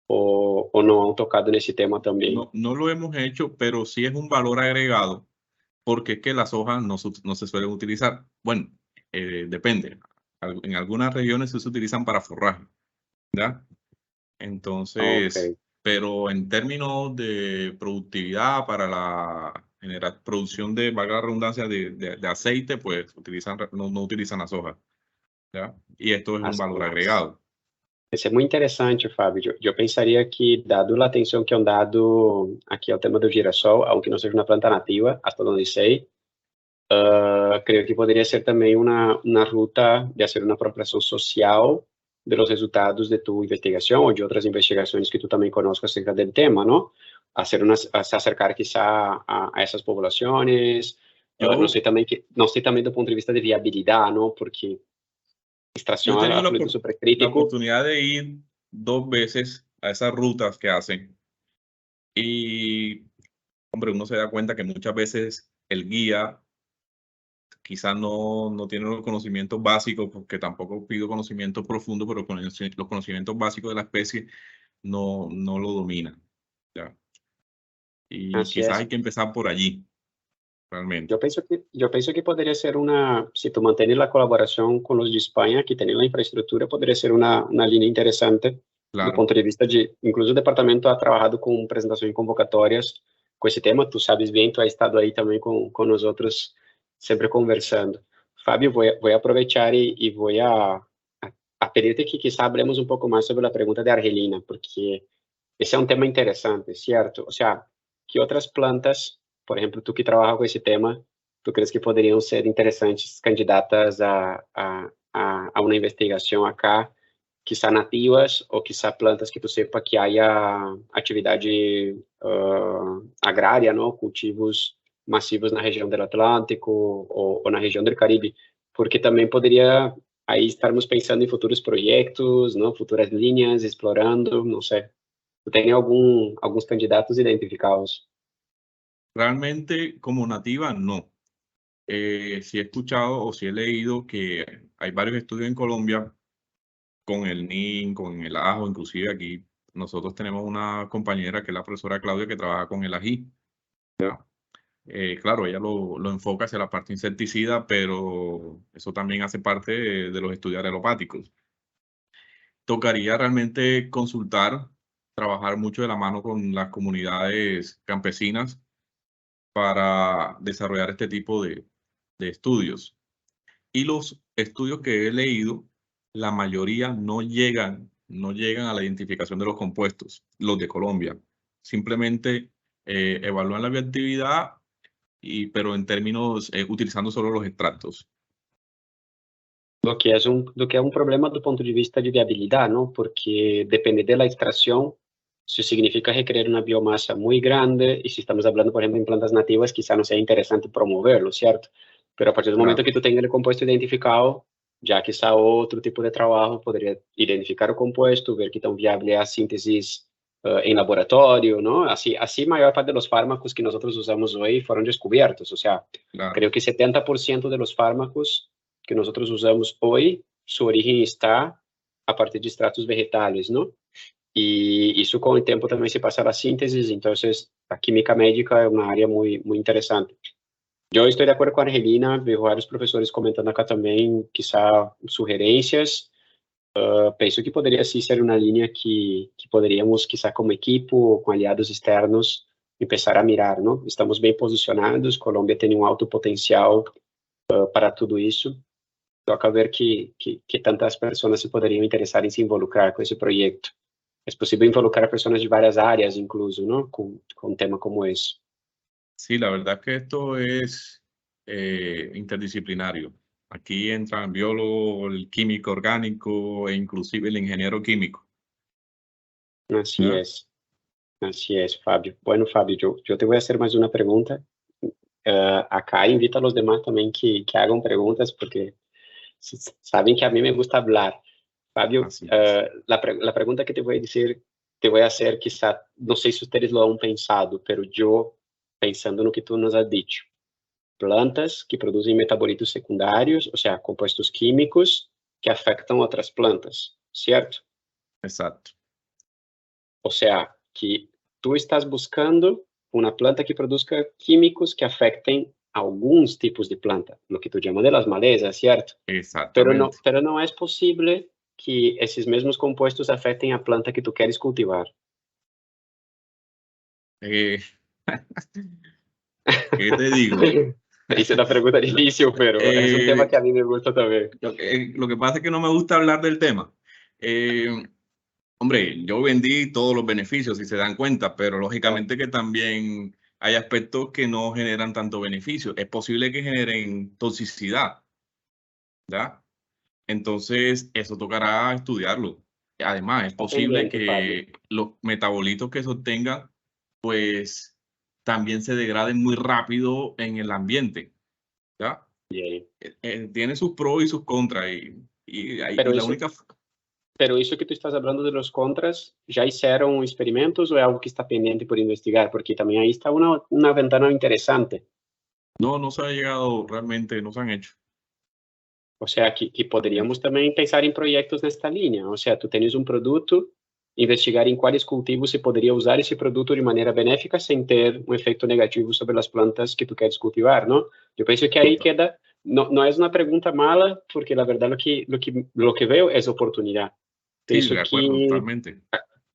o no han tocado nesse tema também. No lo hemos hecho, pero sí es un valor agregado, porque es que las hojas no se suelen utilizar. Bueno, depende. En algunas regiones se utilizan para forraje, ¿verdad? Entonces, pero en términos de productividad para la producción de, valga la redundancia, de aceite, pues no utilizan las hojas, ¿ya? Y esto es un valor agregado. Isso é muito interessante, Fábio. Eu pensaria que, dado a atenção que é dado aqui ao tema do girassol, aunque não seja uma planta nativa, hasta onde sei, creio que poderia ser também uma ruta de fazer uma apropriação social de los resultados de tu investigação ou de outras investigações que tu também conosco acerca do tema, não? Se acercar quizá a essas populações. Não sei também do ponto de vista de viabilidade, não? Porque extracción a fluido supercrítico. La oportunidad de ir 2 veces a esas rutas que hacen, y hombre, uno se da cuenta que muchas veces el guía quizás no tiene los conocimientos básicos, porque tampoco pido conocimientos profundos, pero con los conocimientos básicos de la especie no lo domina. ¿Ya? Y Así quizás es. hay que empezar por allí, realmente. Yo pienso que podría ser si tú mantienes la colaboración con los de España, que tienen la infraestructura, podría ser una línea interesante. Do Claro, ponto de vista incluso el departamento ha trabajado con presentación y convocatorias con ese tema. Tú sabes bien, tú has estado ahí también con nosotros, siempre conversando. Fabio, voy a aprovechar y voy a pedirte que quizá hablemos un poco más sobre la pregunta de Argelina, porque ese es un tema interesante, ¿cierto? O sea, ¿qué otras plantas, por ejemplo, tú que trabajas con ese tema, tú crees que podrían ser interesantes candidatas a una investigación acá? Quizá nativas ou quizá plantas que tu sepa que haya atividade agrária, não? Cultivos massivos na região do Atlântico ou na região do Caribe, porque também poderia aí estarmos pensando em futuros projetos, não? Futuras linhas, explorando, não sei. Tu tem alguns candidatos identificados? realmente como nativa no. Sí he escuchado o sí he leído que hay varios estudios en Colombia con el NIN, con el ajo, inclusive aquí nosotros tenemos una compañera que es la profesora Claudia que trabaja con el ají. ¿Ya? Claro, ella lo enfoca hacia la parte insecticida, pero eso también hace parte de los estudios alopáticos. Tocaría realmente consultar, trabajar mucho de la mano con las comunidades campesinas para desarrollar este tipo de estudios. Y los estudios que he leído, la mayoría no llegan a la identificación de los compuestos, los de Colombia. Simplemente evalúan la bioactividad, pero en términos, utilizando solo los extractos. Do que é um problema do ponto de vista de viabilidade, não? Porque depender da extração, isso significa requerer uma biomassa muito grande, e se estamos falando, por exemplo, em plantas nativas, quizá não seja interessante promoverlo, certo? Pero a partir do momento Claro. que tu tenha o composto identificado, já quizá outro tipo de trabalho poderia identificar o composto, ver que tão viável é a síntese em laboratório, não? Assim, a maior parte dos fármacos que nós usamos hoje foram descobertos, ou seja, Claro. creio que 70% dos fármacos que nós usamos hoje, sua origem está a partir de extratos vegetais, não? E isso com o tempo também se passa a síntese, então a química médica é uma área muito interessante. Eu estou de acordo com a Argelina, vejo vários professores comentando acá também, quizá sugerências. Penso que poderia sim ser uma linha que poderíamos, quizá como equipe ou com aliados externos, começar a mirar, não? Estamos bem posicionados, Colômbia tem um alto potencial para tudo isso. Toca ver que tantas pessoas se poderiam interessar em se involucrar com esse projeto. É possível involucrar pessoas de várias áreas, incluso, não? Com um tema como esse. Sí, la verdad es que esto es interdisciplinario. Aquí entra el biólogo, el químico orgánico e inclusive el ingeniero químico. Así es, Fábio. Bueno, Fábio, yo te voy a hacer más una pregunta. Acá invito a los demás también que hagan preguntas porque saben que a mí me gusta hablar. Fábio, la pregunta que te voy a hacer, quizá, no sé si ustedes lo han pensado, pero yo, pensando no que tú nos has dicho, plantas que producen metabolitos secundarios, o sea, compuestos químicos que afectan otras plantas, ¿cierto? Exacto. O sea, que tú estás buscando una planta que produzca químicos que afecten algunos tipos de planta, lo que tú llamas de las malezas, ¿cierto? Exactamente. Pero no es posible que esos mismos compuestos afecten a planta que tú quieres cultivar. ¿Qué te digo? Hice una pregunta difícil, pero es un tema que a mí me gusta también. Lo que pasa es que no me gusta hablar del tema. Hombre, yo vendí todos los beneficios, si se dan cuenta, pero lógicamente que también hay aspectos que no generan tanto beneficio. Es posible que generen toxicidad, ¿ya? Entonces, eso tocará estudiarlo. Además, es posible que los metabolitos que se obtengan, pues, también se degraden muy rápido en el ambiente, ¿ya? Tiene sus pros y sus contras. Pero isso que tu estás falando de los contras, ¿ya hicieron experimentos o es algo que está pendiente por investigar? Porque también ahí está una ventana interesante. No, no se ha llegado realmente, no se han hecho. O sea, que poderíamos também pensar em projetos nesta linha. Ou seja, tu tens um produto, investigar em quais cultivos se poderia usar esse produto de maneira benéfica sem ter um efeito negativo sobre as plantas que tu queres cultivar, não? Eu penso que aí queda, não é uma pergunta mala, porque na verdade lo que veo é oportunidade. Sí, Penso de acuerdo, que totalmente.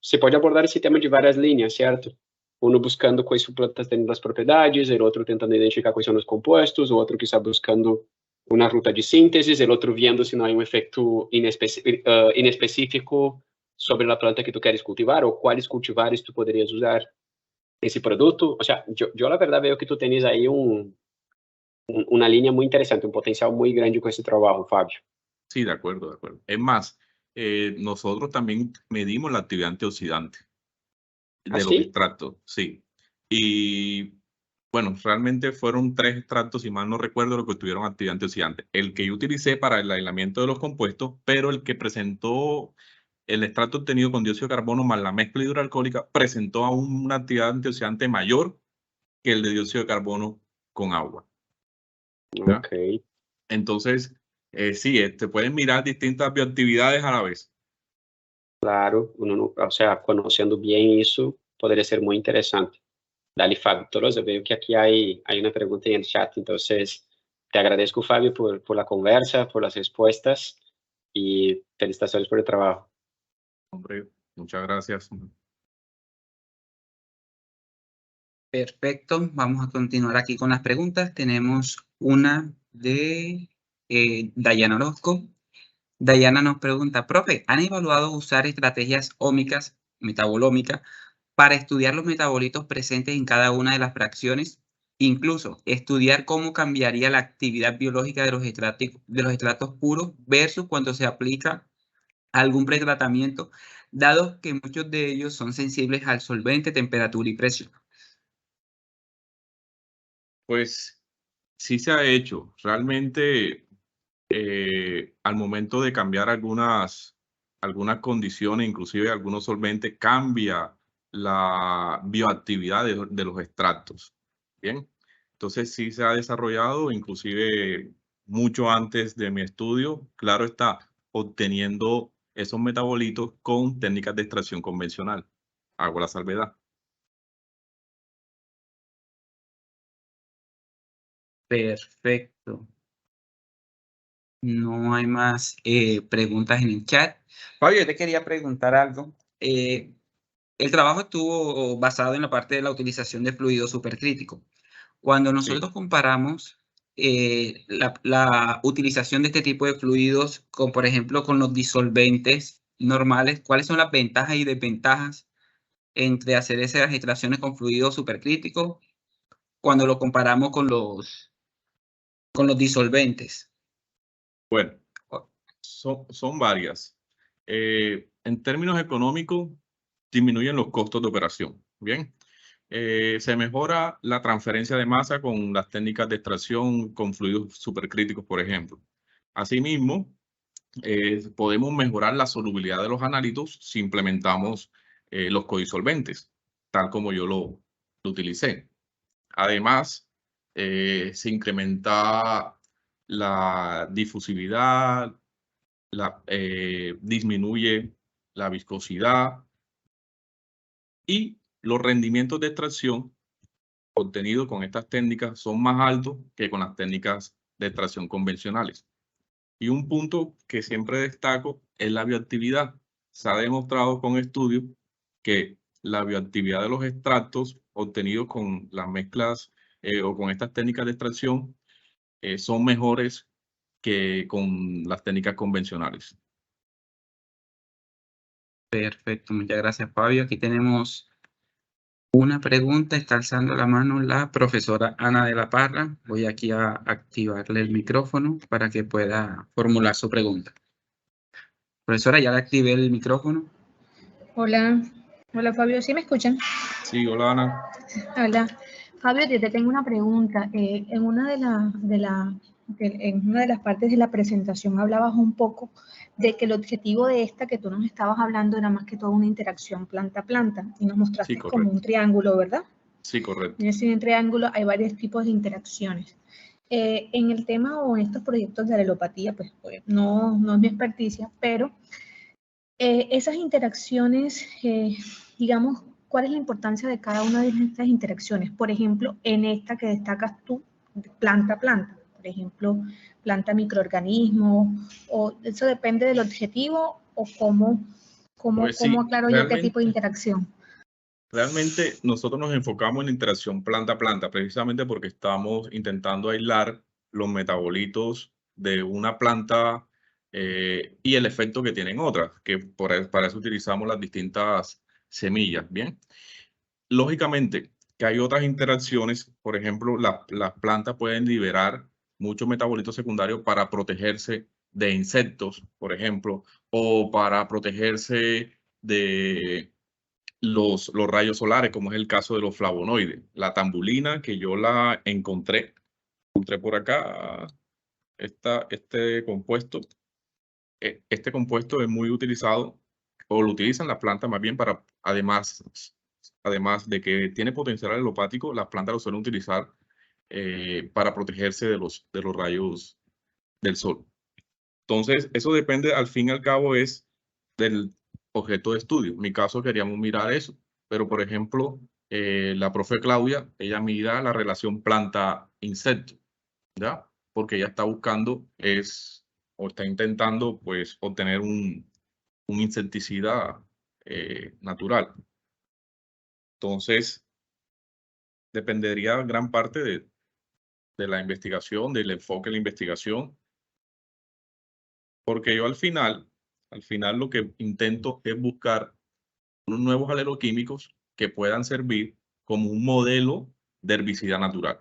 se pode abordar esse tema de várias linhas, certo? Um buscando quais plantas têm as propriedades, o outro tentando identificar quais são os compostos, o outro que está buscando uma ruta de síntese, o outro vendo se não há um efeito inespecífico sobre a planta que tu queres cultivar ou quais cultivares tu poderias usar esse produto. Ou seja, eu na verdade vejo que tu tens aí uma linha muito interessante, um potencial muito grande com esse trabalho, Fábio. Sí, de acuerdo, de acuerdo. Es más, nosotros también medimos la actividad antioxidante de los Assim? extractos, sí. Y bueno, realmente fueron 3 extractos, si mal no recuerdo, lo que tuvieron actividad antioxidante. El que yo utilicé para el aislamiento de los compuestos, pero el que presentó el extracto obtenido con dióxido de carbono más la mezcla hidroalcohólica presentó aún una actividad antioxidante mayor que el de dióxido de carbono con agua. ¿Ya? Ok. Entonces, sí, pueden mirar distintas bioactividades a la vez. Claro, ou seja, conhecendo bem isso, poderia ser muito interessante. Dali, Fábio Tolosa, eu vejo que aqui há uma pergunta em chat, então, te agradeço, Fábio, por la conversa, por las respuestas y felicitaciones por el trabajo. Hombre, muchas gracias. Perfecto, vamos a continuar aquí con las preguntas. Tenemos una de Dayana Orozco. Dayana nos pregunta, profe, ¿han evaluado usar estrategias ómicas, metabolómicas, para estudiar los metabolitos presentes en cada una de las fracciones? Incluso estudiar cómo cambiaría la actividad biológica de los extractos puros versus cuando se aplica algún pretratamiento, dado que muchos de ellos son sensibles al solvente, temperatura y presión. Pues sí se ha hecho. Realmente, al momento de cambiar algunas condiciones, inclusive algunos solventes, cambia la bioactividad de los extractos. Bien, entonces sí se ha desarrollado, inclusive mucho antes de mi estudio, claro está, obteniendo esos metabolitos con técnicas de extracción convencional. Hago la salvedad. Perfecto. No hay más preguntas en el chat. Fabio, yo te quería preguntar algo. El trabajo estuvo basado en la parte de la utilización de fluido supercrítico. Cuando nosotros comparamos la utilización de este tipo de fluidos con, por ejemplo, con los disolventes normales, ¿cuáles son las ventajas y desventajas entre hacer esas extracciones con fluido supercrítico cuando lo comparamos con los disolventes? Bueno, son varias. En términos económicos, disminuyen los costos de operación. Bien, se mejora la transferencia de masa con las técnicas de extracción con fluidos supercríticos, por ejemplo. Asimismo, podemos mejorar la solubilidad de los análitos si implementamos los codisolventes, tal como yo lo utilicé. Además, se incrementa la difusividad, disminuye la viscosidad y los rendimientos de extracción obtenidos con estas técnicas son más altos que con las técnicas de extracción convencionales. Y un punto que siempre destaco es la bioactividad. Se ha demostrado con estudios que la bioactividad de los extractos obtenidos con las mezclas o con estas técnicas de extracción son mejores que con las técnicas convencionales. Perfecto, muchas gracias, Fabio. Aquí tenemos una pregunta, está alzando la mano la profesora Ana de la Parra. Voy aquí a activarle el micrófono para que pueda formular su pregunta. Profesora, ya le activé el micrófono. Hola, hola Fabio, ¿sí me escuchan? Sí, hola Ana. Hola, Fabio, yo te tengo una pregunta. En una de las partes de la presentación hablabas un poco de que el objetivo de esta que tú nos estabas hablando era más que todo una interacción planta-planta y nos mostraste Sí, como un triángulo, ¿verdad? Sí, correcto. En ese triángulo hay varios tipos de interacciones. En el tema o en estos proyectos de alelopatía, pues no es mi experticia, pero esas interacciones, digamos, ¿cuál es la importancia de cada una de estas interacciones? Por ejemplo, en esta que destacas tú, planta a planta, por ejemplo, planta microorganismo, o eso depende del objetivo o cómo Pues sí, aclaro yo qué tipo de interacción. Realmente nosotros nos enfocamos en la interacción planta a planta, precisamente porque estamos intentando aislar los metabolitos de una planta y el efecto que tienen otras, que para eso utilizamos las distintas semillas, ¿bien? Lógicamente, que hay otras interacciones, por ejemplo, las plantas pueden liberar muchos metabolitos secundarios para protegerse de insectos, por ejemplo, o para protegerse de los rayos solares, como es el caso de los flavonoides. La tambulina, que yo la encontré por acá, este compuesto. Este compuesto es muy utilizado, o lo utilizan las plantas más bien para, además de que tiene potencial alelopático, las plantas lo suelen utilizar para protegerse de los rayos del sol. Entonces, eso depende, al fin y al cabo, es del objeto de estudio. En mi caso, queríamos mirar eso, pero por ejemplo, la profe Claudia, ella mira la relación planta-insecto, ¿ya? Porque ella está buscando, o está intentando, pues, obtener un insecticida natural. Entonces, dependería gran parte de la investigación, del enfoque de la investigación, porque yo al final lo que intento es buscar unos nuevos aleroquímicos que puedan servir como un modelo de herbicida natural.